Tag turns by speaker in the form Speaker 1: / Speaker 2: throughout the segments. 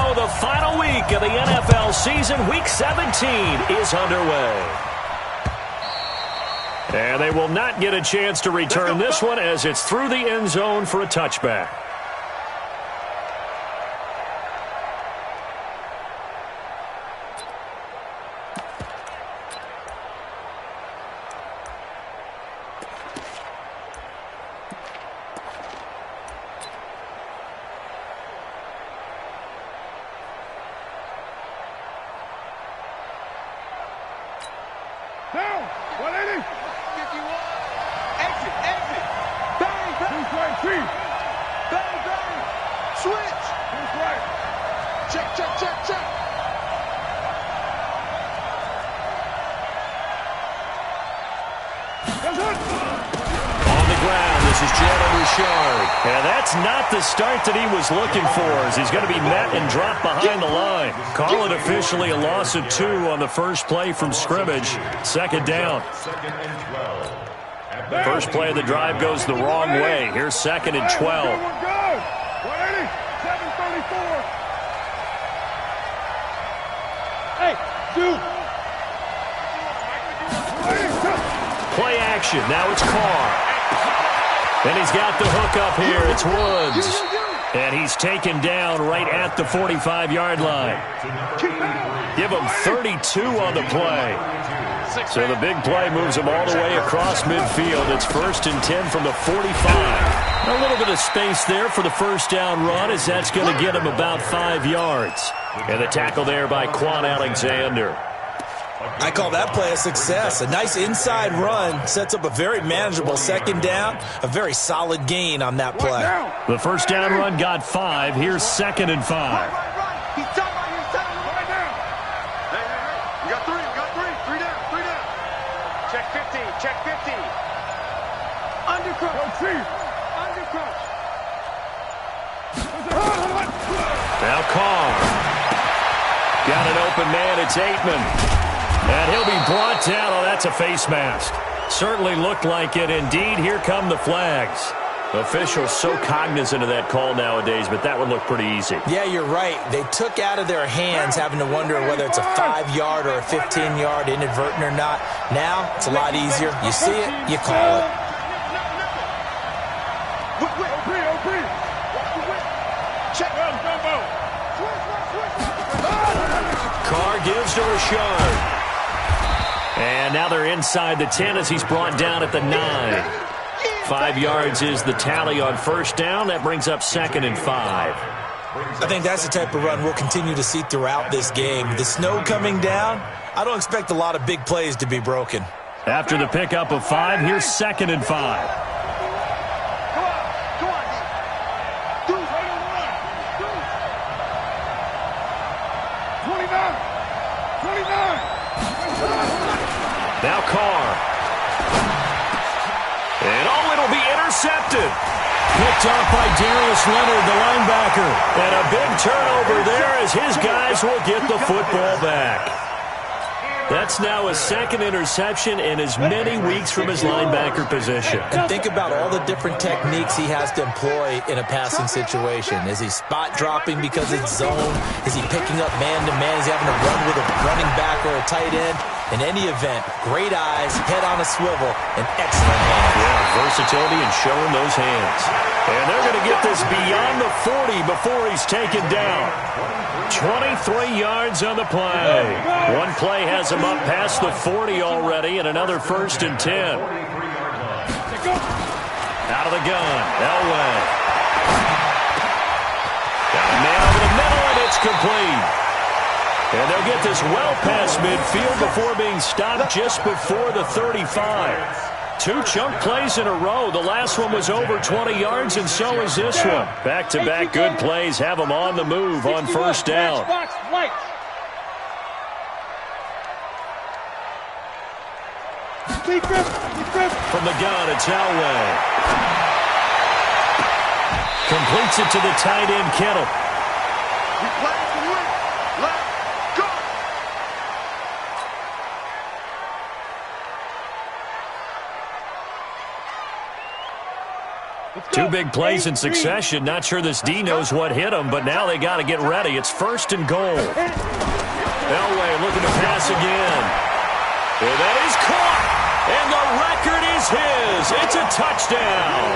Speaker 1: go. The final week of the NFL season, Week 17, is underway. And they will not get a chance to return this one as it's through the end zone for a touchback.
Speaker 2: And that's not the start that he was looking for, as he's going to be met and dropped behind the line. Call it officially a loss of 2 on the first play from scrimmage. Second down. First play of the drive goes the wrong way. Here's 2nd and 12. Play action. Now it's Carr. And he's got the hook up here. It's Woods. And he's taken down right at the 45-yard line. Give him 32 on the play. So the big play moves him all the way across midfield. It's 1st and 10 from the 45. A little bit of space there for the first down run, as that's going to get him about 5 yards. And the tackle there by Quan Alexander.
Speaker 3: I call that play a success. A nice inside run sets up a very manageable second down. A very solid gain on that play.
Speaker 2: The first down run got 5. Here's 2nd and 5.
Speaker 4: You got 3. Three down. Check 50. Undercross.
Speaker 2: Now Carr. Got an open man. It's Aitman. And he'll be brought down. Oh, that's a face mask. Certainly looked like it. Indeed, here come the flags. Officials so cognizant of that call nowadays, but that would look pretty easy.
Speaker 3: Yeah, you're right. They took out of their hands having to wonder whether it's a 5-yard or a 15-yard, inadvertent or not. Now, it's a lot easier. You see it, you call it.
Speaker 2: Carr gives to Rashard. And now they're inside the 10 as he's brought down at the 9. 5 yards is the tally on first down. That brings up 2nd and 5.
Speaker 3: I think that's the type of run we'll continue to see throughout this game. The snow coming down, I don't expect a lot of big plays to be broken.
Speaker 2: After the pickup of 5, here's 2nd and 5. Now Carr. And it'll be intercepted. Picked off by Darius Leonard, the linebacker. And a big turnover there as his guys will get the football back. That's now his 2nd interception in as many weeks from his linebacker position.
Speaker 3: And think about all the different techniques he has to employ in a passing situation. Is he spot dropping because it's zone? Is he picking up man-to-man? Is he having to run with a running back or a tight end? In any event, great eyes, head on a swivel, and excellent hands.
Speaker 2: Yeah, versatility and showing those hands. And they're going to get this beyond the 40 before he's taken down. 23 yards on the play. One play has him up past the 40 already, and another 1st and 10. Out of the gun, Elway. Got a man over the middle, and it's complete. And they'll get this well past midfield before being stopped just before the 35. 2 chunk plays in a row. The last one was over 20 yards, and so is this one. Back-to-back good plays have them on the move on first down. From the gun, it's Elway. Completes it to the tight end, Kittle.
Speaker 1: Two big plays in succession. Not sure this D knows what hit him, but now they got to get ready. It's 1st and goal. Elway looking to pass again. And that is caught. And the record is his. It's a touchdown.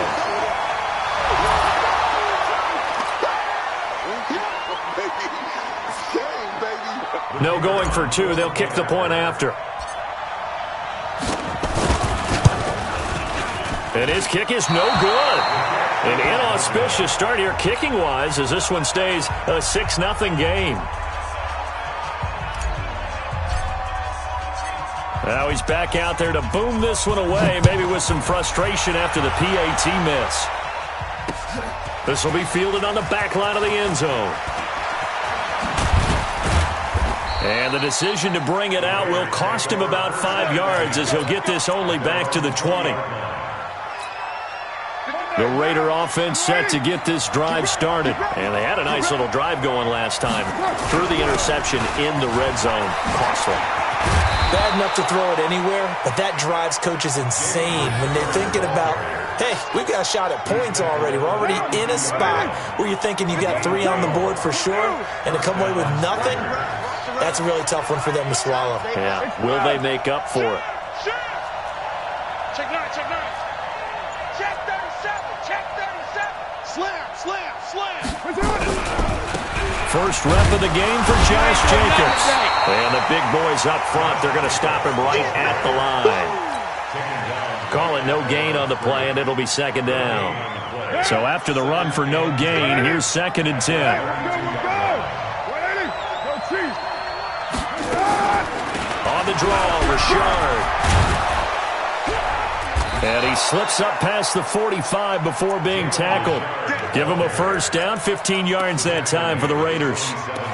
Speaker 1: No going for two. They'll kick the point after. And his kick is no good. An inauspicious start here kicking-wise as this one stays a 6-0 game. Now he's back out there to boom this one away, maybe with some frustration after the PAT miss. This will be fielded on the back line of the end zone. And the decision to bring it out will cost him about 5 yards as he'll get this only back to the 20. The Raider offense set to get this drive started. And they had a nice little drive going last time. Threw the interception in the red zone. Costly.
Speaker 3: Bad enough to throw it anywhere, but that drives coaches insane when they're thinking about, hey, we've got a shot at points already. We're already in a spot where you're thinking you got 3 on the board for sure, and to come away with nothing, that's a really tough one for them to swallow.
Speaker 1: Yeah, will they make up for it?
Speaker 4: Check 9, check 9. Check 37, check 37. Slam, slam, slam.
Speaker 1: First rep of the game for Josh Jacobs. And the big boys up front, they're going to stop him right at the line. Call it no gain on the play, and it'll be 2nd down. So after the run for no gain, here's 2nd and 10. On the draw, Richard. And he slips up past the 45 before being tackled. Give him a first down, 15 yards that time for the Raiders.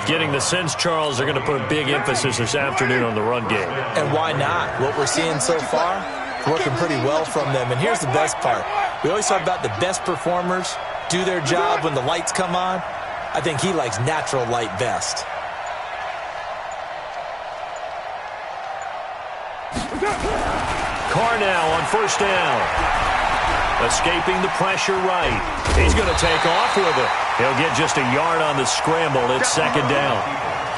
Speaker 1: Getting the sense, Charles, they're going to put a big emphasis this afternoon on the run game.
Speaker 3: And why not? What we're seeing so far, working pretty well from them. And here's the best part. We always talk about the best performers do their job when the lights come on. I think he likes natural light best.
Speaker 1: Carr now on first down. Escaping the pressure right. He's going to take off with it. He'll get just a yard on the scramble. It's 2nd down.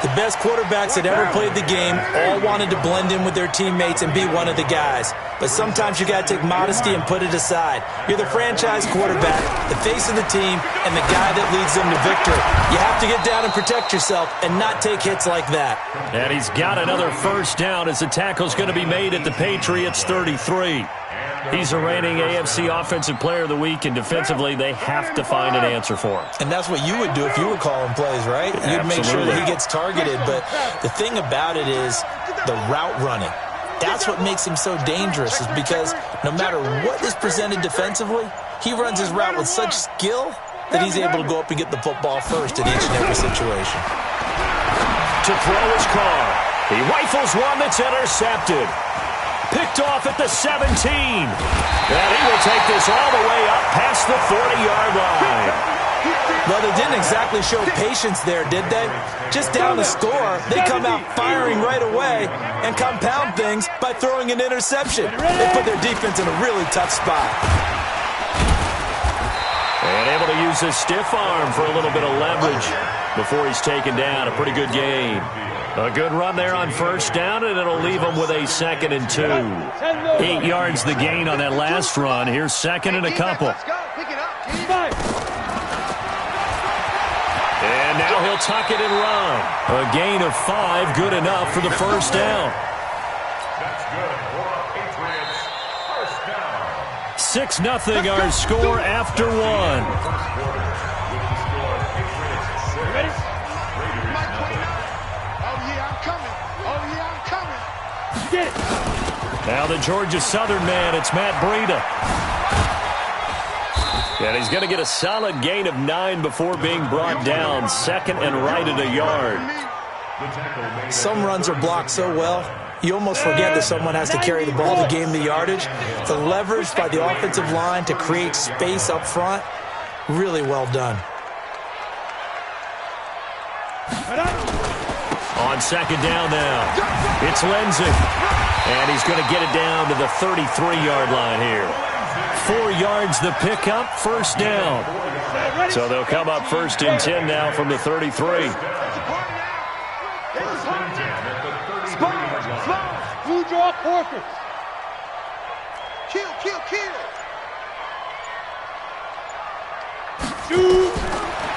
Speaker 3: The best quarterbacks that ever played the game all wanted to blend in with their teammates and be one of the guys. But sometimes you got to take modesty and put it aside. You're the franchise quarterback, the face of the team, and the guy that leads them to victory. You have to get down and protect yourself and not take hits like that.
Speaker 1: And he's got another first down as the tackle's going to be made at the Patriots 33. He's the reigning AFC Offensive Player of the Week, and defensively, they have to find an answer for him.
Speaker 3: And that's what you would do if you were calling plays, right? You'd make sure that he gets targeted. But the thing about it is the route running. That's what makes him so dangerous, is because no matter what is presented defensively, he runs his route with such skill that he's able to go up and get the football first in each and every situation.
Speaker 1: To throw his Carr. He rifles one that's intercepted. Picked off at the 17. And he will take this all the way up past the 40-yard line.
Speaker 3: Well, they didn't exactly show patience there, did they? Just down the score, they come out firing right away and compound things by throwing an interception. They put their defense in a really tough spot.
Speaker 1: And able to use his stiff arm for a little bit of leverage before he's taken down. A pretty good game. A good run there on first down, and it'll leave him with a 2nd and 2. 8 yards the gain on that last run. Here's 2nd and a couple. And now he'll tuck it and run. A gain of 5, good enough for the first down. 6-0 our score after 1. Now the Georgia Southern man, it's Matt Breida. And he's going to get a solid gain of 9 before being brought down. 2nd and right at a yard.
Speaker 3: Some runs are blocked so well, you almost forget that someone has to carry the ball to gain the yardage. The leverage by the offensive line to create space up front, really well done.
Speaker 1: On 2nd down now, it's Lindsey. And he's going to get it down to the 33-yard line here. 4 yards the pickup, first down. So they'll come up 1st and 10 now from the 33.
Speaker 4: Blue draw quarters. Kill, kill, kill. Shoot.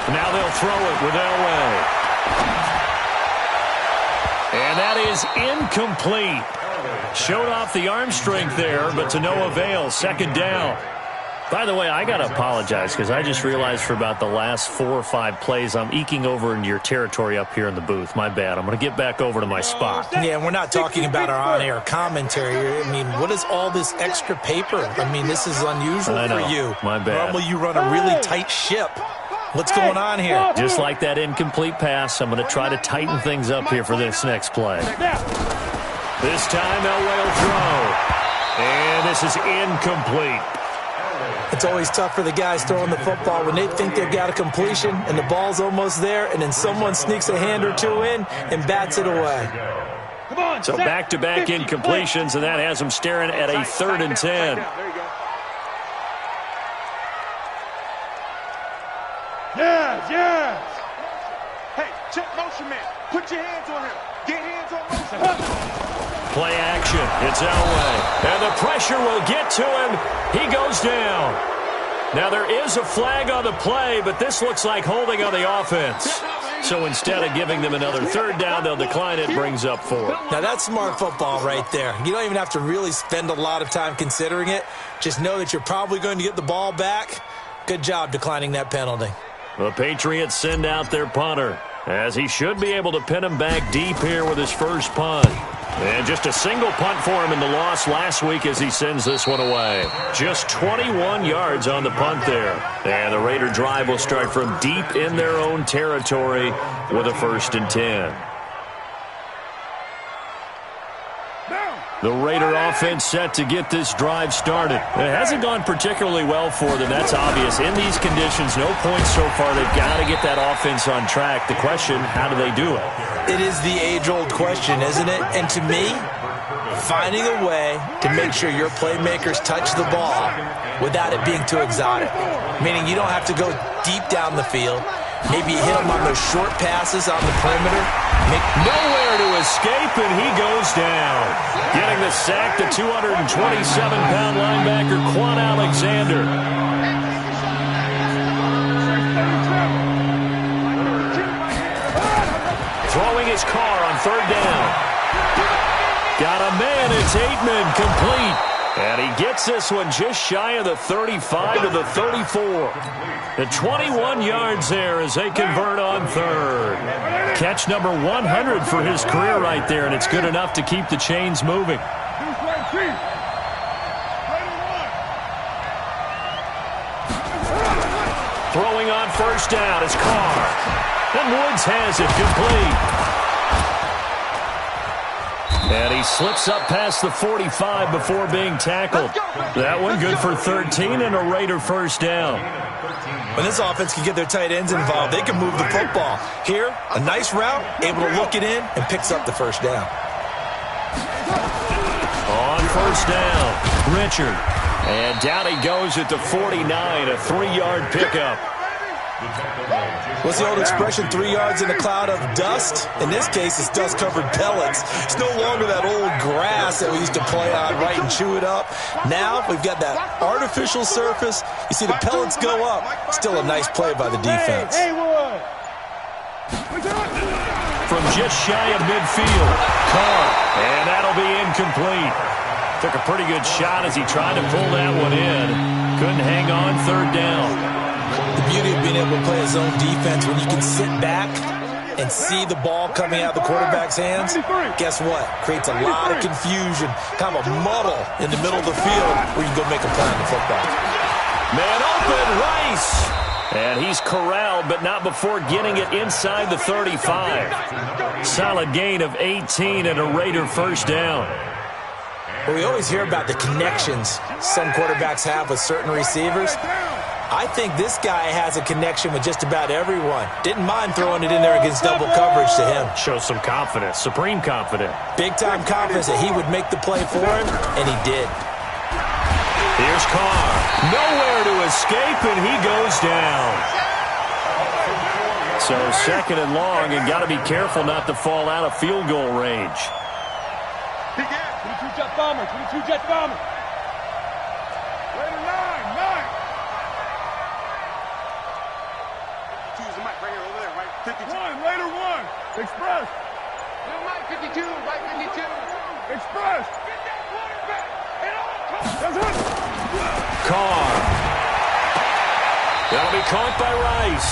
Speaker 1: Now they'll throw it with Elway. And that is incomplete. Showed off the arm strength there, but to no avail. 2nd down. By the way, I got to apologize because I just realized for about the last 4 or 5 plays, I'm eking over into your territory up here in the booth. My bad. I'm going to get back over to my spot.
Speaker 3: Yeah, and we're not talking about our on-air commentary. I mean, what is all this extra paper? I mean, this is unusual for you.
Speaker 1: My bad.
Speaker 3: Normally you run a really tight ship. What's going on here?
Speaker 1: Just like that incomplete pass, I'm going to try to tighten things up here for this next play. This time Elway will throw. And this is incomplete.
Speaker 3: It's always tough for the guys throwing the football when they think they've got a completion and the ball's almost there, and then someone sneaks a hand or two in and bats it away.
Speaker 1: So back-to-back incompletions, and that has them staring at a 3rd and 10.
Speaker 4: Yes. Hey, check motion man. Put your hands on him. Get hands on motion.
Speaker 1: Play action. It's Elway. And the pressure will get to him. He goes down. Now there is a flag on the play, but this looks like holding on the offense. So instead of giving them another 3rd down, they'll decline it. Brings up 4.
Speaker 3: Now that's smart football right there. You don't even have to really spend a lot of time considering it. Just know that you're probably going to get the ball back. Good job declining that penalty.
Speaker 1: The Patriots send out their punter, as he should be able to pin him back deep here with his first punt. And just a single punt for him in the loss last week as he sends this one away. Just 21 yards on the punt there. And the Raider drive will start from deep in their own territory with a 1st and 10. The Raider offense set to get this drive started. It hasn't gone particularly well for them. That's obvious. In these conditions, no points so far. They've got to get that offense on track. The question, how do they do it?
Speaker 3: It is the age-old question, isn't it? And to me, finding a way to make sure your playmakers touch the ball without it being too exotic. Meaning you don't have to go deep down the field. Maybe you hit them on those short passes on the perimeter.
Speaker 1: Nowhere to escape, and he goes down. Getting the sack, the 227-pound linebacker, Quan Alexander. Throwing his car on 3rd down. Got a man, it's Aitman, complete. And he gets this one just shy of the 35 to the 34. The 21 yards there as they convert on 3rd. Catch number 100 for his career right there, and it's good enough to keep the chains moving. Throwing on 1st down is Carr. And Woods has it complete. And he slips up past the 45 before being tackled. That one good for 13 and a Raider 1st down.
Speaker 3: When this offense can get their tight ends involved, they can move the football. Here, a nice route, able to look it in, and picks up the 1st down.
Speaker 1: On 1st down, Richard. And down he goes at the 49, a 3-yard pickup.
Speaker 3: What's the old expression, 3 yards in a cloud of dust? In this case, it's dust-covered pellets. It's no longer that old grass that we used to play on, right, and chew it up. Now we've got that artificial surface. You see the pellets go up. Still a nice play by the defense.
Speaker 1: From just shy of midfield, Carr. And that'll be incomplete. Took a pretty good shot as he tried to pull that one in. Couldn't hang on 3rd down.
Speaker 3: The beauty of being able to play a zone defense when you can sit back and see the ball coming out of the quarterback's hands, guess what? Creates a lot of confusion, kind of a muddle in the middle of the field where you can go make a play on the football.
Speaker 1: Man open, Rice. And he's corralled, but not before getting it inside the 35. Solid gain of 18 and a Raider 1st down.
Speaker 3: Well, we always hear about the connections some quarterbacks have with certain receivers. I think this guy has a connection with just about everyone. Didn't mind throwing it in there against double coverage to him.
Speaker 1: Shows some confidence, supreme confidence.
Speaker 3: Big-time confidence that he would make the play for him, and he did.
Speaker 1: Here's Carr. Nowhere to escape, and he goes down. So 2nd and long, and got to be careful not to fall out of field goal range.
Speaker 4: 22 Jet Bomber, 22 Jet Bomber. Raider 9. 52 is the mic right here, over there, right? 52. Raider 1. Express. Mike 52, Mike 52. Express. Get that quarterback. And all
Speaker 1: Carr. That'll be caught by Rice.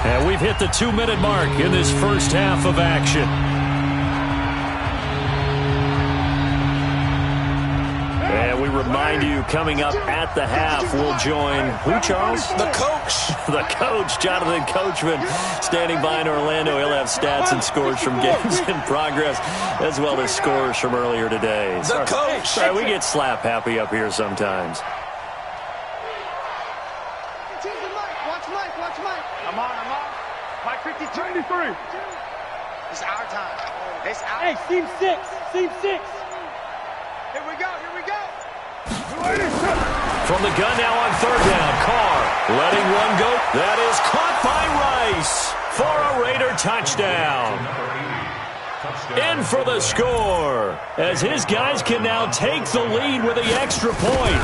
Speaker 1: And we've hit the 2-minute mark in this first half of action. And we remind you, coming up at the half, we'll join, who, Charles?
Speaker 3: The coach.
Speaker 1: The coach, Jonathan Coachman, standing by in Orlando. He'll have stats and scores from games in progress, as well as scores from earlier today.
Speaker 3: The coach.
Speaker 1: Sorry, we get slap happy up here sometimes.
Speaker 4: Watch Mike. I'm on. Mike 52. 93. It's our time. It's our time. Hey, Team 6. Here we go.
Speaker 1: From the gun now on 3rd down. Carr letting one go. That is caught by Rice for a Raider touchdown. In for the score, as his guys can now take the lead with the extra point.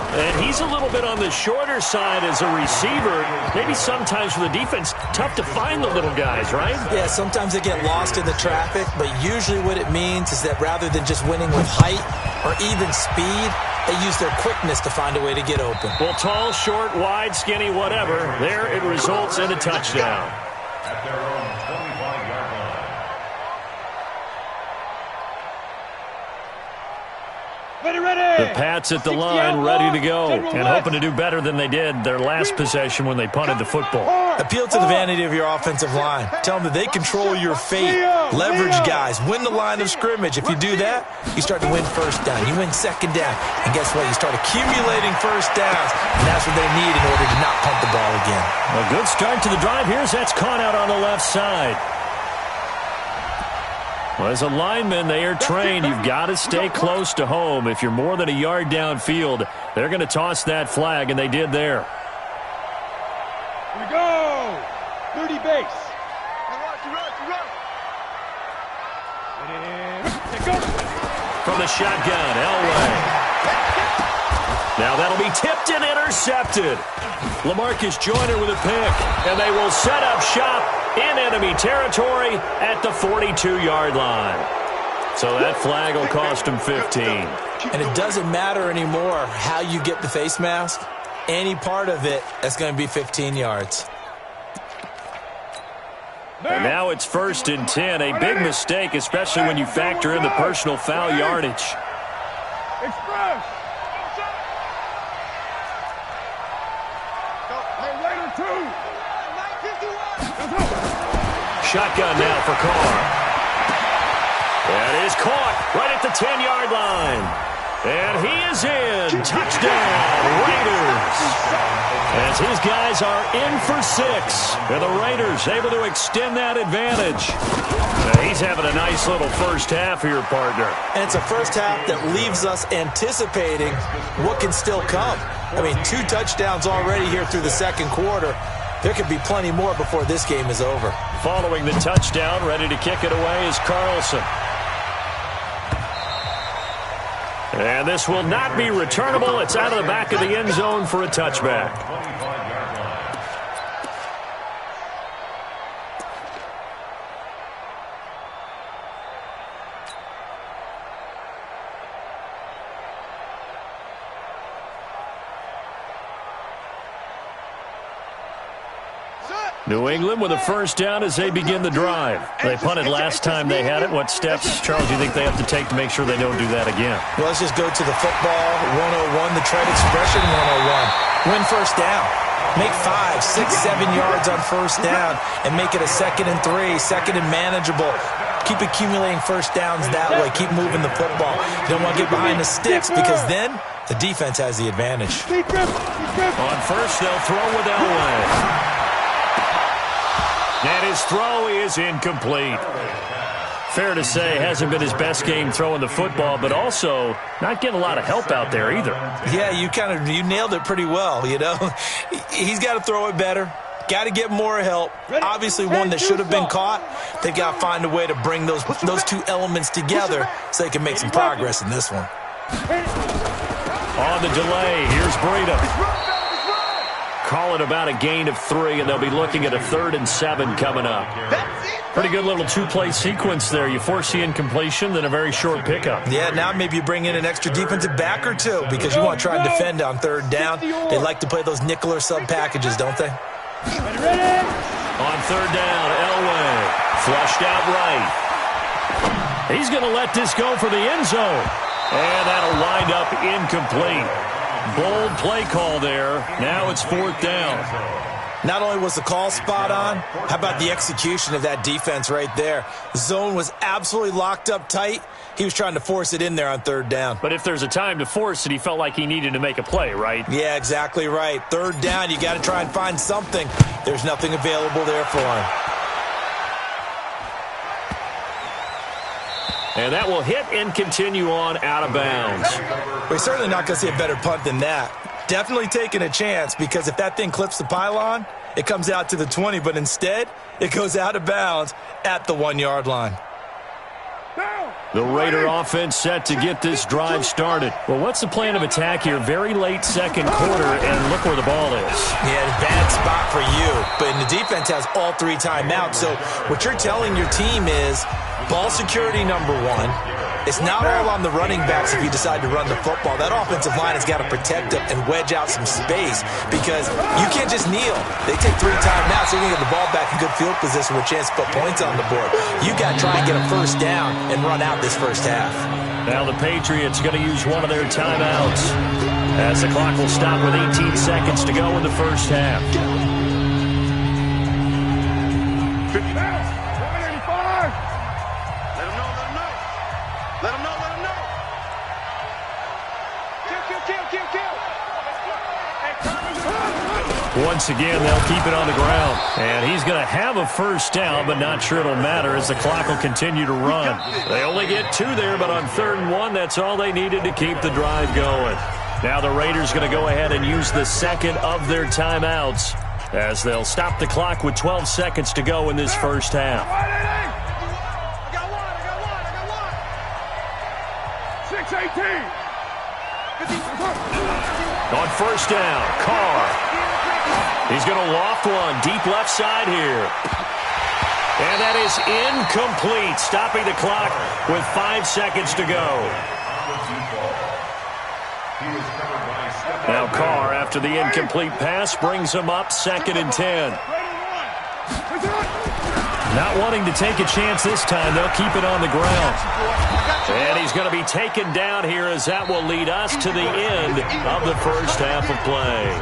Speaker 1: And he's a little bit on the shorter side as a receiver. Maybe sometimes for the defense, tough to find the little guys, right?
Speaker 3: Yeah, sometimes they get lost in the traffic, but usually what it means is that rather than just winning with height or even speed, they use their quickness to find a way to get open.
Speaker 1: Well, tall, short, wide, skinny, whatever, there it results in a touchdown.
Speaker 2: At their own 25-yard line.
Speaker 4: Ready.
Speaker 1: The Pats at the line, ready to go, and hoping to do better than they did their last possession when they punted the football.
Speaker 3: Appeal to the vanity of your offensive line. Tell them that they control your fate. Leverage guys. Win the line of scrimmage. If you do that, you start to win 1st down. You win 2nd down. And guess what? You start accumulating 1st downs. And that's what they need in order to not punt the ball again.
Speaker 1: A good start to the drive. Here's that's caught out on the left side. Well, as a lineman, they are trained. You've got to stay close to home. If you're more than a yard downfield, they're going to toss that flag, and they did there.
Speaker 4: Here we go. 30 base. Run.
Speaker 1: From the shotgun, Elway. Now that'll be tipped and intercepted. LaMarcus Joyner with a pick, and they will set up shop in enemy territory at the 42-yard line. So that flag will cost him 15.
Speaker 3: And it doesn't matter anymore how you get the face mask. Any part of it, that's going to be 15 yards.
Speaker 1: And now it's 1st and 10. A big mistake, especially when you factor in the personal foul yardage.
Speaker 4: Express.
Speaker 1: Shotgun now for Carr. That is caught right at the 10-yard line. And he is in. Touchdown, Raiders. As his guys are in for 6. And the Raiders able to extend that advantage. He's having a nice little first half here, partner.
Speaker 3: And it's a first half that leaves us anticipating what can still come. I mean, 2 touchdowns already here through the 2nd quarter. There could be plenty more before this game is over.
Speaker 1: Following the touchdown, ready to kick it away is Carlson. And this will not be returnable. It's out of the back of the end zone for a touchback.
Speaker 2: 25-yard line.
Speaker 1: New England with a first down as they begin the drive. They punted last time they had it. What steps, Charles, do you think they have to take to make sure they don't do that again?
Speaker 3: Well, let's just go to the football 101, the trade expression 101. Win first down. Make 5, 6, 7 yards on first down and make it a 2nd and 3, 2nd and manageable. Keep accumulating first downs that way. Keep moving the football. You don't want to get behind the sticks because then the defense has the advantage.
Speaker 1: On first, they'll throw with Elway. And his throw is incomplete. fair to say hasn't been his best game throwing the football, but also not getting a lot of help out there either.
Speaker 3: Yeah, you nailed it pretty well, you know. He's got to throw it better. Got to get more help. Obviously, one that should have been caught. They've got to find a way to bring those two elements together so they can make some progress in this one.
Speaker 1: On the delay, here's Breida. Call it about a gain of 3, and they'll be looking at a 3rd and 7 coming up. Pretty good little two-play sequence there. You force the incompletion, then a very short pickup.
Speaker 3: Yeah, now maybe you bring in an extra defensive back or two because you want to try and defend on 3rd down. They like to play those nickel or sub packages, don't they?
Speaker 1: On 3rd down, Elway. Flushed out right. He's going to let this go for the end zone. And that'll wind up incomplete. Bold play call there. Now it's 4th down.
Speaker 3: Not only was the call spot on, how about the execution of that defense right there? Zone was absolutely locked up tight. He was trying to force it in there on 3rd down.
Speaker 1: But if there's a time to force it, he felt like he needed to make a play, right?
Speaker 3: Yeah, exactly right. 3rd down, you got to try and find something. There's nothing available there for him.
Speaker 1: And that will hit and continue on out of bounds.
Speaker 3: We're certainly not going to see a better punt than that. Definitely taking a chance because if that thing clips the pylon, it comes out to the 20, but instead it goes out of bounds at the 1-yard line.
Speaker 1: The Raider offense set to get this drive started. Well, what's the plan of attack here? Very late 2nd quarter, and look where the ball is.
Speaker 3: Yeah, bad spot for you, but the defense has all 3 timeouts. So what you're telling your team is ball security number 1. It's not all on the running backs if you decide to run the football. That offensive line has got to protect them and wedge out some space because you can't just kneel. They take 3 timeouts. They're going to get the ball back in good field position with a chance to put points on the board. You got to try and get a 1st down and run out this 1st half.
Speaker 1: Now the Patriots going to use one of their timeouts as the clock will stop with 18 seconds to go in the 1st half.
Speaker 4: 50 pounds. 185. Let him know. Kill.
Speaker 1: Once again, they'll keep it on the ground. And he's going to have a 1st down, but not sure it'll matter as the clock will continue to run. They only get 2 there, but on 3rd and 1, that's all they needed to keep the drive going. Now the Raiders going to go ahead and use the 2nd of their timeouts as they'll stop the clock with 12 seconds to go in this 1st half.
Speaker 4: 6-18.
Speaker 1: On 1st down, Carr. He's going to loft one deep left side here. And that is incomplete, stopping the clock with 5 seconds to go. Now Carr, after the incomplete pass, brings him up 2nd and 10. Not wanting to take a chance this time, they'll keep it on the ground. And he's going to be taken down here as that will lead us to the end of the 1st half of play.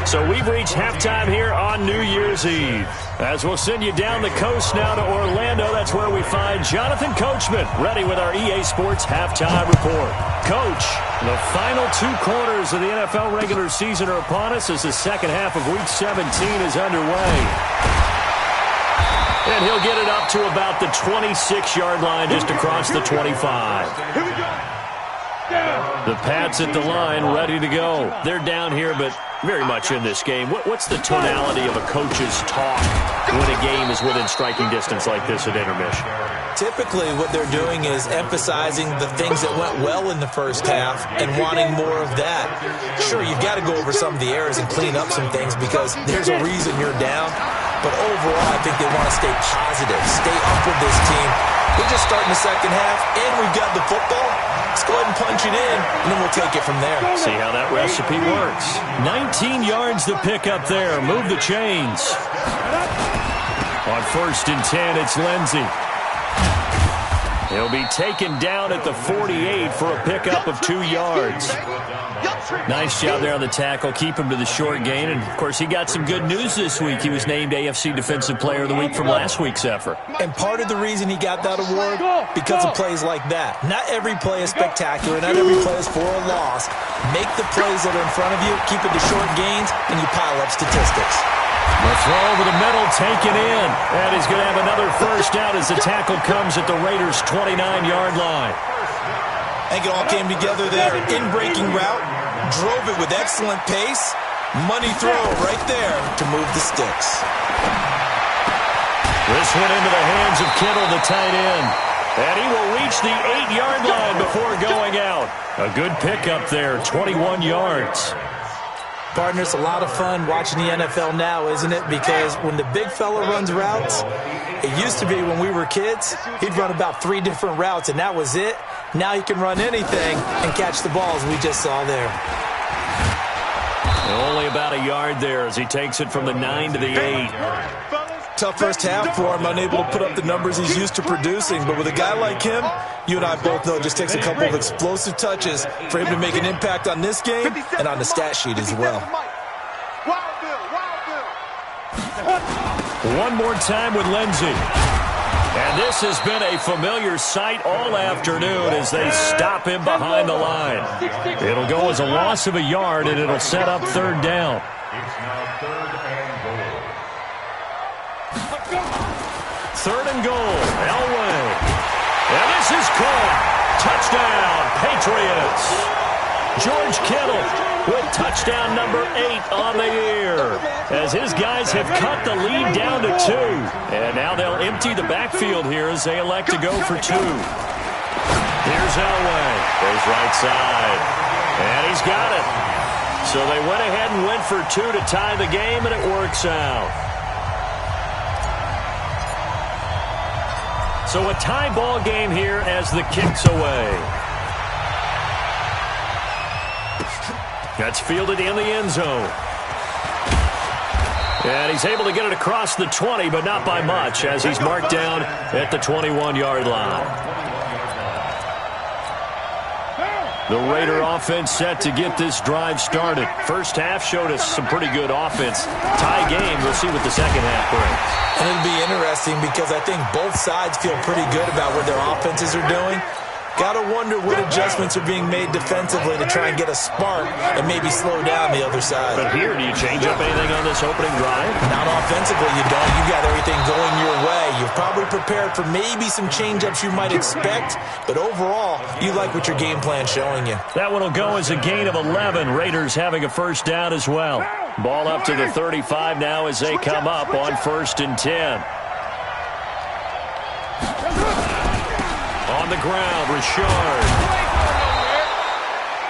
Speaker 1: So we've reached halftime here on New Year's Eve. As we'll send you down the coast now to Orlando, that's where we find Jonathan Coachman, ready with our EA Sports Halftime Report. Coach, the final 2 quarters of the NFL regular season are upon us as the 2nd half of Week 17 is underway. And he'll get it up to about the 26-yard line just across the 25. The Pats at the line, ready to go. They're down here, but very much in this game. What's the tonality of a coach's talk when a game is within striking distance like this at intermission?
Speaker 3: Typically, what they're doing is emphasizing the things that went well in the 1st half and wanting more of that. Sure, you've got to go over some of the errors and clean up some things because there's a reason you're down. But overall, I think they want to stay positive, stay up with this team. We're just starting the 2nd half, and we've got the football. Let's go ahead and punch it in, and then we'll take it from there.
Speaker 1: See how that recipe works. 19 yards to pick up there. Move the chains. On 1st and 10, it's Lindsey. He'll be taken down at the 48 for a pickup of 2 yards. Nice job there on the tackle. Keep him to the short gain. And, of course, he got some good news this week. He was named AFC Defensive Player of the Week from last week's effort.
Speaker 3: And part of the reason he got that award, because of plays like that. Not every play is spectacular. Not every play is for a loss. Make the plays that are in front of you, keep it to short gains, and you pile up statistics.
Speaker 1: The throw over the middle taken in. And he's going to have another first down as the tackle comes at the Raiders' 29-yard line.
Speaker 3: I think it all came together there. In-breaking route, drove it with excellent pace. Money throw right there to move the sticks.
Speaker 1: This went into the hands of Kittle, the tight end. And he will reach the 8-yard line before going out. A good pickup there, 21 yards.
Speaker 3: Partner, it's a lot of fun watching the NFL now, isn't it? Because when the big fella runs routes, it used to be when we were kids, he'd run about 3 different routes, and that was it. Now he can run anything and catch the balls we just saw there.
Speaker 1: Only about a yard there as he takes it from the 9 to the 8.
Speaker 3: Tough first half for him, unable to put up the numbers he's used to producing. But with a guy like him, you and I both know it just takes a couple of explosive touches for him to make an impact on this game and on the stat sheet as well.
Speaker 1: One more time with Lindsey. And this has been a familiar sight all afternoon as they stop him behind the line. It'll go as a loss of a yard, and it'll set up third down. Third and goal, Elway. And this is caught. Touchdown, Patriots. George Kittle with touchdown number 8 on the year as his guys have cut the lead down to 2. And now they'll empty the backfield here as they elect to go for 2. Here's Elway. Goes right side. And he's got it. So they went ahead and went for 2 to tie the game, and it works out. So a tie ball game here as the kick's away. That's fielded in the end zone. And he's able to get it across the 20, but not by much as he's marked down at the 21-yard line. The Raider offense set to get this drive started. First half showed us some pretty good offense. Tie game, we'll see what the second half brings.
Speaker 3: And it'll be interesting because I think both sides feel pretty good about what their offenses are doing. Got to wonder what adjustments are being made defensively to try and get a spark and maybe slow down the other side.
Speaker 1: But here, do you change up anything on this opening drive?
Speaker 3: Not offensively, you don't. You got everything going your way. You've probably prepared for maybe some change-ups you might expect, but overall, you like what your game plan's showing you.
Speaker 1: That one will go as a gain of 11. Raiders having a first down as well. Ball up to the 35 now as they come up on 1st and 10. On the ground, Richard.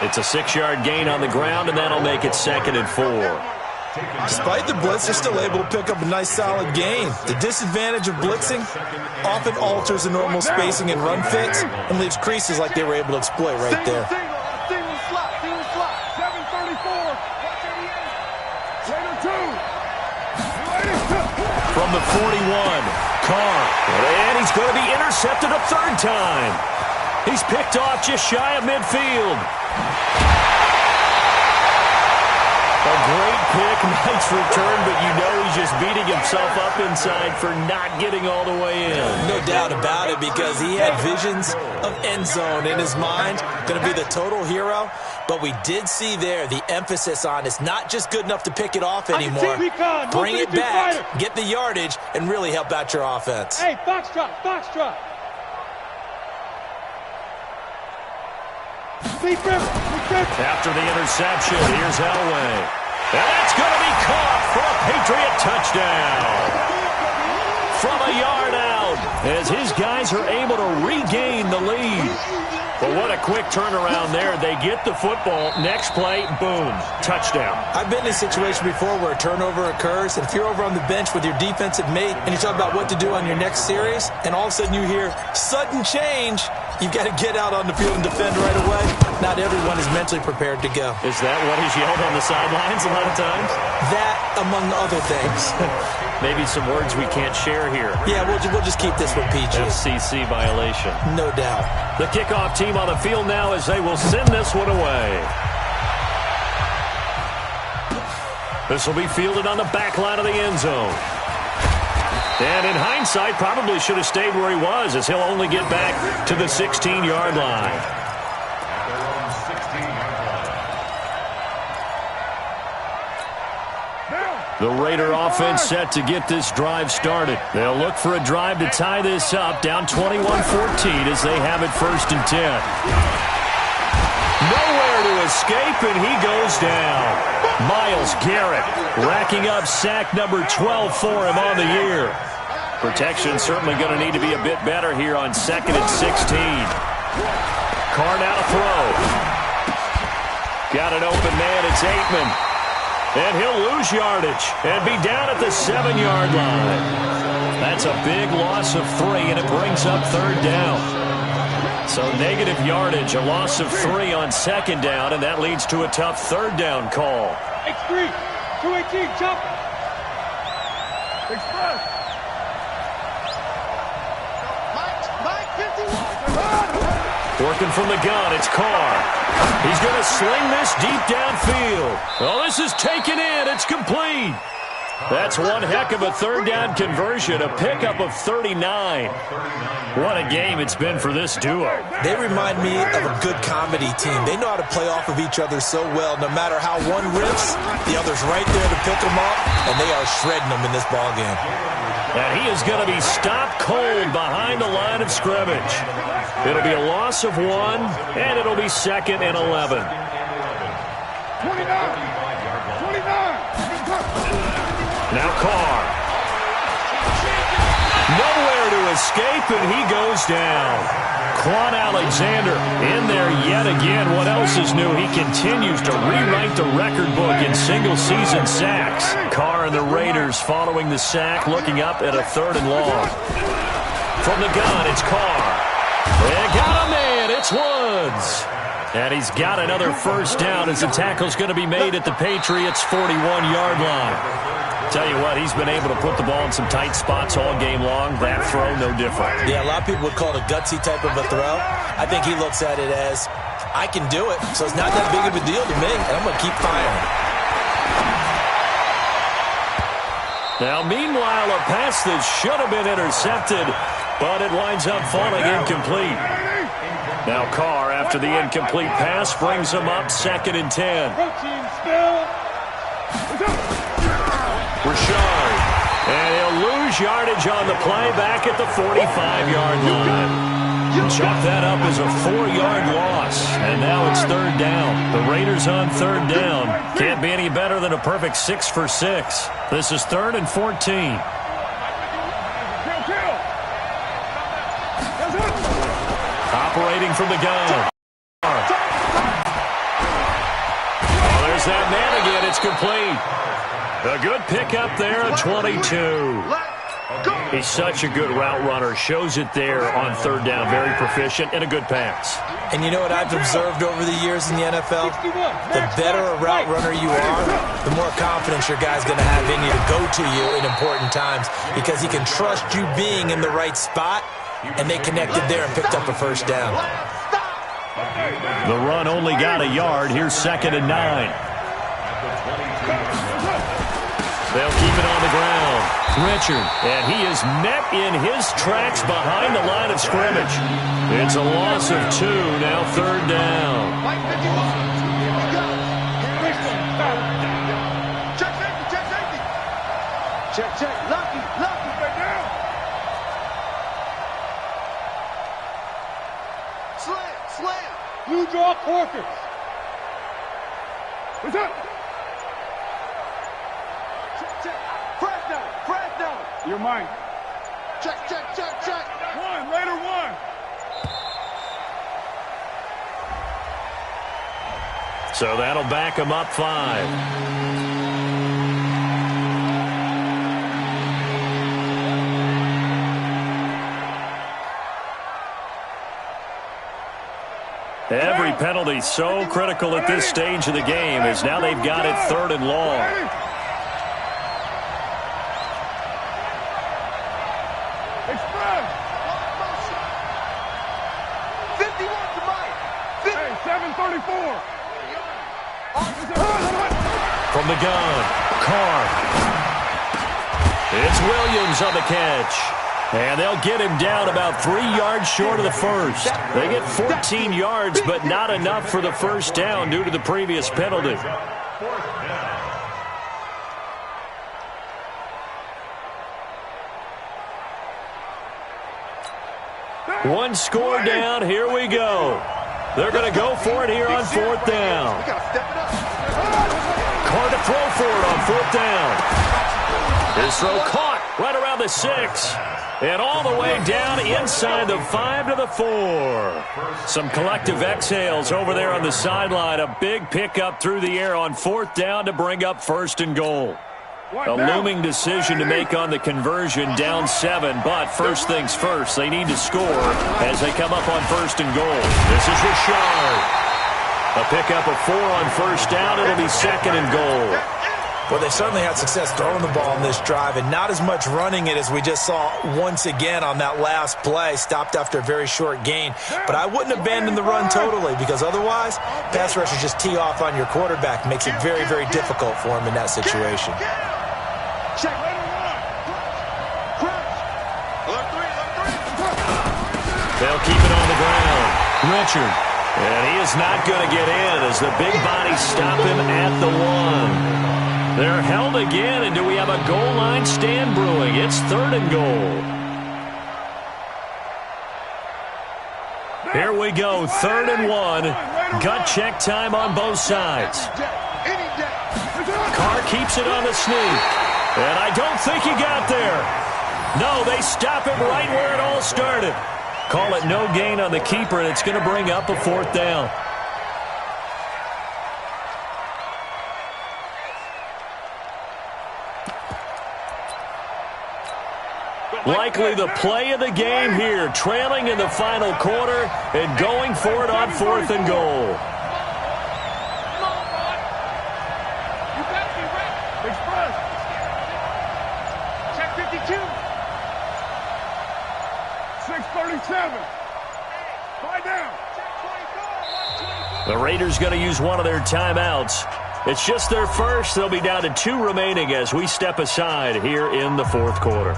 Speaker 1: It's a 6-yard gain on the ground, and that'll make it 2nd and 4.
Speaker 3: Despite the blitz, they're still able to pick up a nice solid gain. The disadvantage of blitzing often alters the normal spacing and run fits and leaves creases like they were able to exploit right there.
Speaker 1: From the 41, Carr. And he's going to be intercepted a 3rd time. He's picked off just shy of midfield. A great pick, nice return, but you know he's just beating himself up inside for not getting all the way in.
Speaker 3: No doubt about it, because he had visions of end zone in his mind. Going to be the total hero. But we did see there the emphasis on it's not just good enough to pick it off anymore. Bring it back, get the yardage, and really help out your offense.
Speaker 4: Hey, box drop, box drop.
Speaker 1: After the interception, here's Elway. And that's going to be caught for a Patriot touchdown. From a yard out, as his guys are able to regain the lead. But what a quick turnaround there. They get the football. Next play, boom, touchdown.
Speaker 3: I've been in a situation before where a turnover occurs, and if you're over on the bench with your defensive mate and you talk about what to do on your next series, and all of a sudden you hear sudden change, you've got to get out on the field and defend right away. Not everyone is mentally prepared to go.
Speaker 1: Is that what is yelled on the sidelines a lot of times?
Speaker 3: That, among other things.
Speaker 1: Maybe some words we can't share here.
Speaker 3: Yeah, we'll just keep this one PG.
Speaker 1: FCC violation.
Speaker 3: No doubt.
Speaker 1: The kickoff team on the field now as they will send this one away. This will be fielded on the back line of the end zone. And in hindsight, probably should have stayed where he was, as he'll only get back to the 16-yard line. The Raider offense set to get this drive started. They'll look for a drive to tie this up, down 21-14 as they have it 1st and 10. Nowhere to escape, and he goes down. Myles Garrett racking up sack number 12 for him on the year. Protection certainly going to need to be a bit better here on 2nd and 16. Carr now to throw. Got an open man, it's Aitman. And he'll lose yardage and be down at the 7-yard line. That's a big loss of 3, and it brings up 3rd down. So negative yardage, a loss of 3 on 2nd down, and that leads to a tough 3rd down call.
Speaker 4: X3, 218, jump. Express. Mike, 51.
Speaker 1: Working from the gun, it's Carr. He's going to sling this deep downfield. Oh, this is taken in. It's complete. That's one heck of a 3rd down conversion, a pickup of 39. What a game it's been for this duo.
Speaker 3: They remind me of a good comedy team. They know how to play off of each other so well. No matter how one rips, the other's right there to pick them up, and they are shredding them in this ballgame.
Speaker 1: And he is going to be stopped cold behind the line of scrimmage. It'll be a loss of 1, and it'll be 2nd and 11.
Speaker 4: 29.
Speaker 1: Now Carr. Nowhere to escape, and he goes down. Quan Alexander in there yet again. What else is new? He continues to rewrite the record book in single-season sacks. Carr and the Raiders following the sack, looking up at a 3rd and long. From the gun, it's Carr. They got a man. It's Woods. And he's got another 1st down as the tackle's going to be made at the Patriots' 41-yard line. Tell you what, he's been able to put the ball in some tight spots all game long. That throw, no different.
Speaker 3: Yeah, a lot of people would call it a gutsy type of a throw. I think he looks at it as, I can do it, so it's not that big of a deal to me, and I'm going to keep firing.
Speaker 1: Now, meanwhile, a pass that should have been intercepted, but it winds up falling incomplete. Now Carr, after the incomplete pass, brings him up 2nd and 10. Richard, and he'll lose yardage on the play back at the 45-yard line. Chalk that up as a 4-yard loss, and now it's 3rd down. The Raiders on 3rd down. Can't be any better than a perfect 6 for 6. This is 3rd and 14. Operating from the gun. Oh, there's that man again. It's complete. A good pickup there at 22. He's such a good route runner. Shows it there on 3rd down. Very proficient and a good pass.
Speaker 3: And you know what I've observed over the years in the NFL? The better a route runner you are, the more confidence your guy's going to have in you to go to you in important times because he can trust you being in the right spot, and they connected there and picked up a 1st down.
Speaker 1: The run only got a yard. Here's 2nd and 9. They'll keep it on the ground. Richard, and he is met in his tracks behind the line of scrimmage. It's a loss of 2, now 3rd down.
Speaker 4: Check. Lucky, right down. Slam. Blue draw Corkers. What's up? Check. Crack down. You're mine. Check. 1, Raider 1.
Speaker 1: So that'll back him up 5. Every penalty so critical at this stage of the game as now they've got it 3rd and long.
Speaker 4: Express. 51 to Mike. Hey, 734.
Speaker 1: From the gun, Carr. It's Williams on the catch. And they'll get him down about 3 yards short of the 1st. They get 14 yards, but not enough for the 1st down due to the previous penalty. One score down. Here we go. They're going to go for it here on 4th down. Carr to throw for it on 4th down. His throw caught right around the 6. And all the way down inside the 5 to the 4. Some collective exhales over there on the sideline. A big pickup through the air on 4th down to bring up 1st and goal. A looming decision to make on the conversion, down 7. But first things first, they need to score as they come up on 1st and goal. This is Richard. A pickup of 4 on 1st down. It'll be 2nd and goal.
Speaker 3: Well, they certainly had success throwing the ball in this drive and not as much running it as we just saw once again on that last play. Stopped after a very short gain. But I wouldn't abandon the run totally because otherwise, pass rushers just tee off on your quarterback. Makes it very, very difficult for him in that situation.
Speaker 1: They'll keep it on the ground. Richard. And he is not going to get in as the big bodies stop him at the 1. They're held again, and do we have a goal line stand brewing? It's 3rd and goal. Here we go, 3rd and 1. Gut check time on both sides. Carr keeps it on the sneak. And I don't think he got there. No, they stop him right where it all started. Call it no gain on the keeper, and it's going to bring up a 4th down. Likely the play of the game here, trailing in the final quarter and going for it on 4th and goal.
Speaker 4: Express. Check 52. 637. 5 down.
Speaker 1: The Raiders going to use one of their timeouts. It's just their first. They'll be down to 2 remaining as we step aside here in the 4th quarter.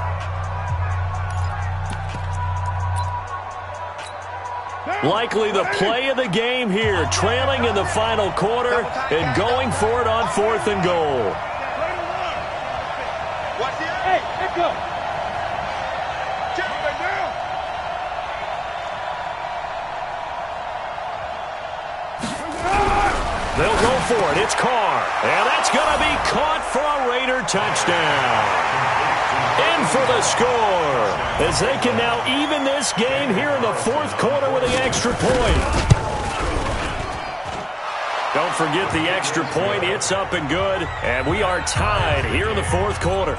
Speaker 1: Likely the play of the game here, trailing in the final quarter and going for it on 4th and goal.
Speaker 4: Hey, let go. Check it down.
Speaker 1: They'll go for it. It's Carr. And that's going to be caught for a Raider touchdown. In for the score as they can now even this game here in the 4th quarter with the extra point. Don't forget the extra point. It's up and good. And we are tied here in the 4th quarter.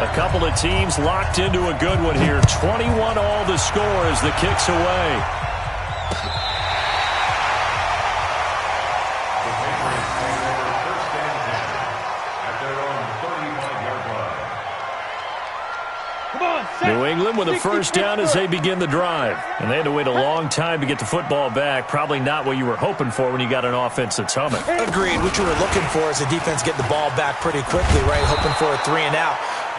Speaker 1: A couple of teams locked into a good one here. 21 all the score as the kick's away. New England with a first down as they begin the drive. And they had to wait a long time to get the football back. Probably not what you were hoping for when you got an offense that's humming.
Speaker 3: Agreed. What you were looking for is the defense getting the ball back pretty quickly, right? Hoping for a 3 and out.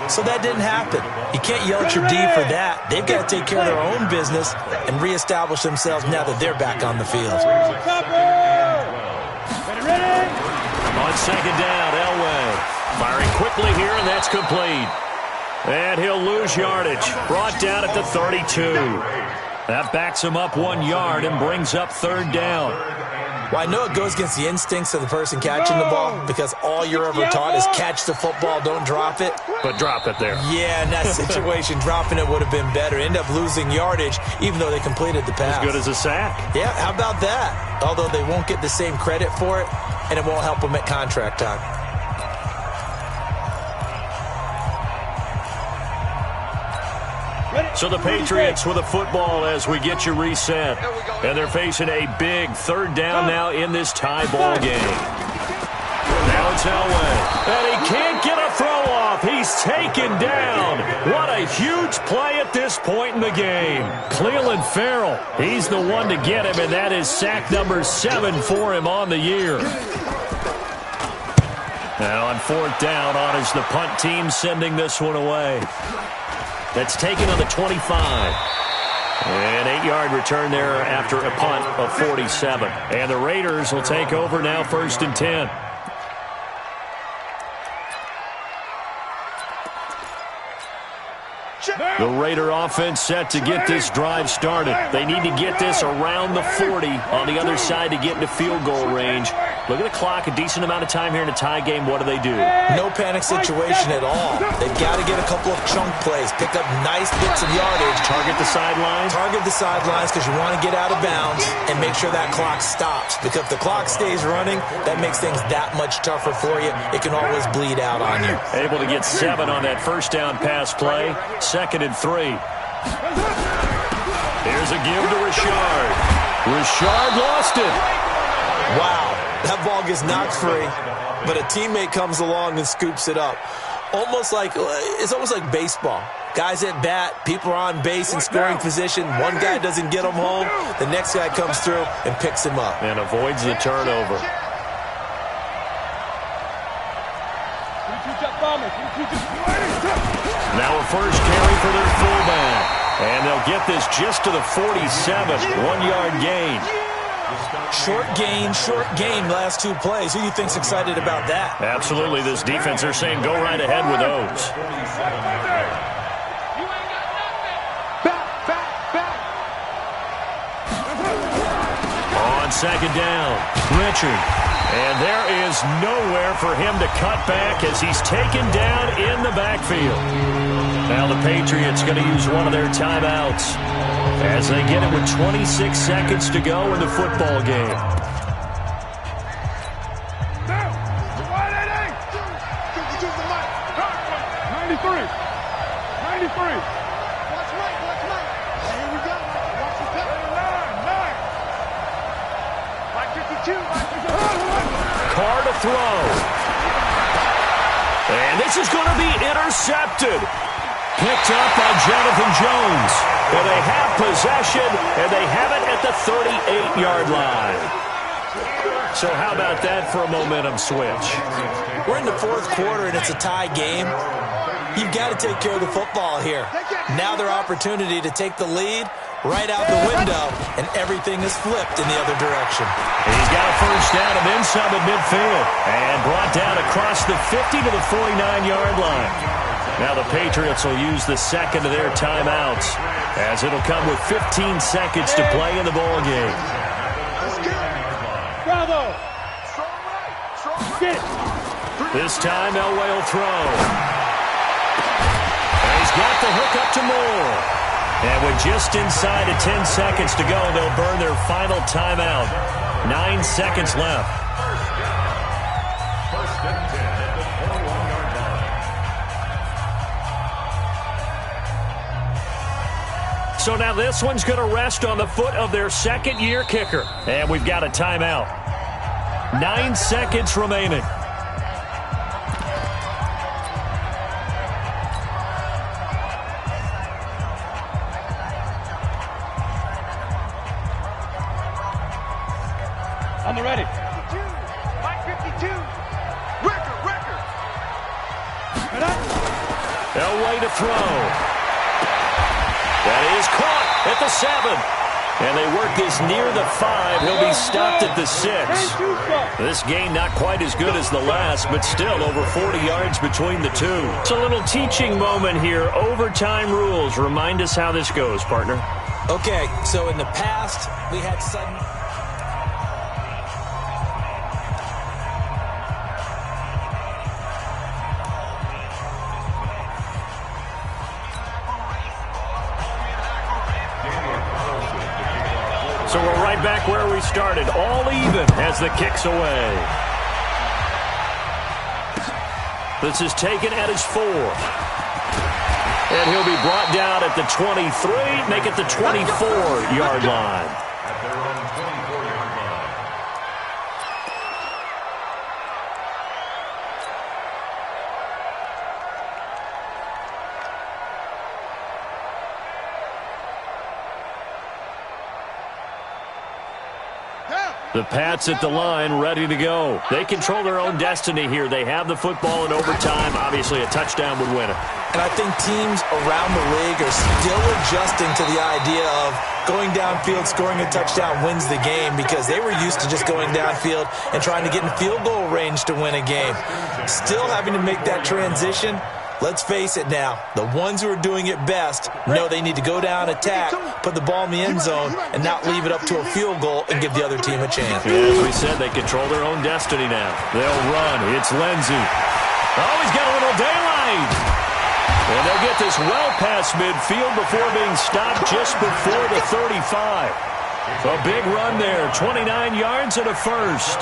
Speaker 3: So that didn't happen. You can't yell at your D for that. They've got to take care of their own business and reestablish themselves now that they're back on the field.
Speaker 1: On 2nd down, Elway. Firing quickly here, and that's complete. And he'll lose yardage. Brought down at the 32. That backs him up 1 yard and brings up 3rd down.
Speaker 3: Well, I know it goes against the instincts of the person catching the ball because all you're ever taught is catch the football, don't drop it.
Speaker 1: But drop it there.
Speaker 3: Yeah, in that situation, dropping it would have been better. End up losing yardage even though they completed the pass.
Speaker 1: As good as a sack.
Speaker 3: Yeah, how about that? Although they won't get the same credit for it, and it won't help them at contract time.
Speaker 1: So the Patriots with a football as we get you reset. And they're facing a big 3rd down now in this tie ball game. Now it's Elway. And he can't get a throw off. He's taken down. What a huge play at this point in the game. Cleveland Farrell, he's the one to get him, and that is sack number 7 for him on the year. Now on 4th down, on is the punt team sending this one away. That's taken on the 25. An 8-yard return there after a punt of 47. And the Raiders will take over now 1st and 10. The Raider offense set to get this drive started. They need to get this around the 40 on the other side to get into field goal range. Look at the clock, a decent amount of time here in a tie game. What do?
Speaker 3: No panic situation at all. They've got to get a couple of chunk plays, pick up nice bits of yardage.
Speaker 1: Target the sidelines?
Speaker 3: Target the sidelines because you want to get out of bounds and make sure that clock stops. Because if the clock stays running, that makes things that much tougher for you. It can always bleed out on you.
Speaker 1: Able to get 7 on that first down pass play. 2nd and 3. Here's a give to Richard. Richard lost it.
Speaker 3: Wow, that ball gets knocked free, but a teammate comes along and scoops it up. It's almost like baseball. Guys at bat, people are on base in scoring position. One guy doesn't get him home. The next guy comes through and picks him up.
Speaker 1: And avoids the turnover. Now a first carry for their fullback. And they'll get this just to the 47. 1-yard gain.
Speaker 3: Short gain, last 2 plays. Who do you think's excited about that?
Speaker 1: Absolutely. This defense, they're saying go right ahead with those. On 2nd down, Richard. And there is nowhere for him to cut back as he's taken down in the backfield. Now the Patriots going to use one of their timeouts as they get it with 26 seconds to go in the football game.
Speaker 4: 93. Watch Mike. Here we go. Watch the pep. 9. Mike 52.
Speaker 1: Carr to throw. And this is going to be intercepted. Picked up by Jonathan Jones. And they have possession, and they have it at the 38-yard line. So how about that for a momentum switch?
Speaker 3: We're in the 4th quarter, and it's a tie game. You've got to take care of the football here. Now their opportunity to take the lead right out the window, and everything is flipped in the other direction.
Speaker 1: He's got a first down and then some at midfield. And brought down across the 50 to the 49-yard line. Now the Patriots will use the 2nd of their timeouts as it'll come with 15 seconds to play in the ball game.
Speaker 4: Bravo.
Speaker 1: This time Elway will throw. And he's got the hook up to Moore. And with just inside of 10 seconds to go, they'll burn their final timeout. 9 seconds left. So now this one's going to rest on the foot of their 2nd-year kicker. And we've got a timeout. 9 seconds remaining.
Speaker 4: I'm ready. Mike 52. Ricker.
Speaker 1: Elway to throw. That is caught at the 7. And they work this near the 5. He'll be stopped at the 6. This gain not quite as good as the last, but still over 40 yards between the two. It's a little teaching moment here. Overtime rules. Remind us how this goes, partner.
Speaker 3: Okay, so in the past, we had sudden...
Speaker 1: So we're right back where we started. All even as the kick's away. This is taken at his 4. And he'll be brought down at the 23, make it the 24-yard line. The Pats at the line, ready to go. They control their own destiny here. They have the football in overtime. Obviously, a touchdown would win it.
Speaker 3: And I think teams around the league are still adjusting to the idea of going downfield, scoring a touchdown wins the game, because they were used to just going downfield and trying to get in field goal range to win a game. Still having to make that transition. Let's face it now, the ones who are doing it best know they need to go down, attack, put the ball in the end zone, and not leave it up to a field goal and give the other team a chance.
Speaker 1: Yeah, as we said, they control their own destiny now. They'll run. It's Lindsey. Oh, he's got a little daylight. And they'll get this well past midfield before being stopped just before the 35. A big run there, 29 yards and a first.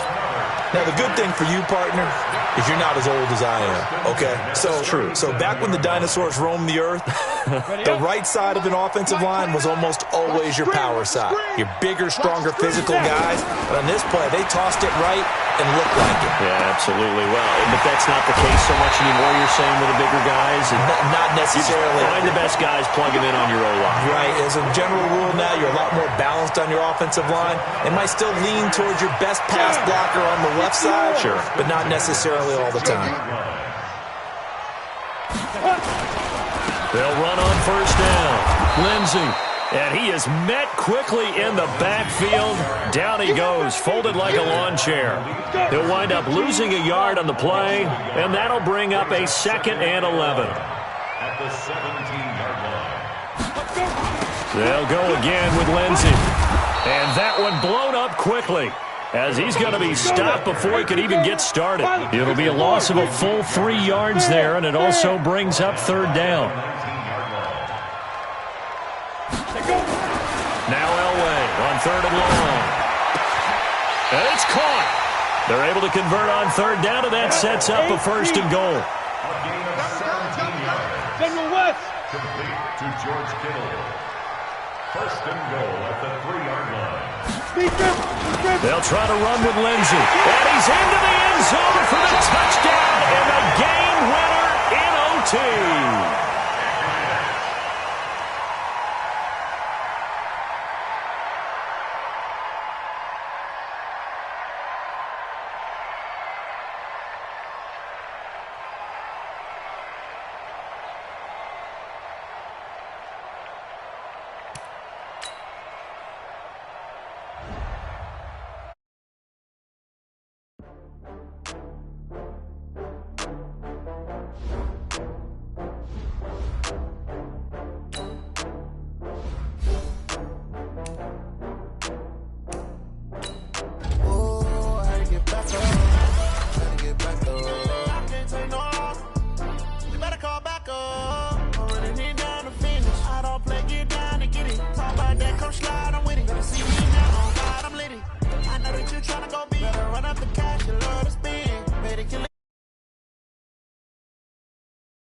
Speaker 3: Now, the good thing for you, partner, is you're not as old as I am, okay? So back when the dinosaurs roamed the earth, the right side of an offensive line was almost always your power side. Your bigger, stronger physical guys. But on this play, they tossed it right and looked like it.
Speaker 1: Yeah, absolutely. Well, but that's not the case so much anymore, you're saying, with the bigger guys? And
Speaker 3: not necessarily.
Speaker 1: Find the best guys, plug them in on your O-line.
Speaker 3: Right. As a general rule now, you're a lot more balanced on your offensive line. It might still lean towards your best pass blocker on the left side,
Speaker 1: sure,
Speaker 3: but not necessarily all the time.
Speaker 1: They'll run on first down. Lindsey. And he is met quickly in the backfield. Down he goes, folded like a lawn chair. He'll wind up losing a yard on the play, and that'll bring up a 2nd and 11.
Speaker 2: At the 17-yard line.
Speaker 1: They'll go again with Lindsey. And that one blown up quickly, as he's going to be stopped before he could even get started. It'll be a loss of a full 3 yards there, and it also brings up 3rd down. Now Elway on 3rd and long. And it's caught. They're able to convert on 3rd down, and that sets up a 1st and goal.
Speaker 2: A gain of 17 yards. Complete to George Kittle. 1st and goal at the 3-yard line.
Speaker 1: They'll try to run with Lindsey. And he's into the end zone for the touchdown and the game winner in OT.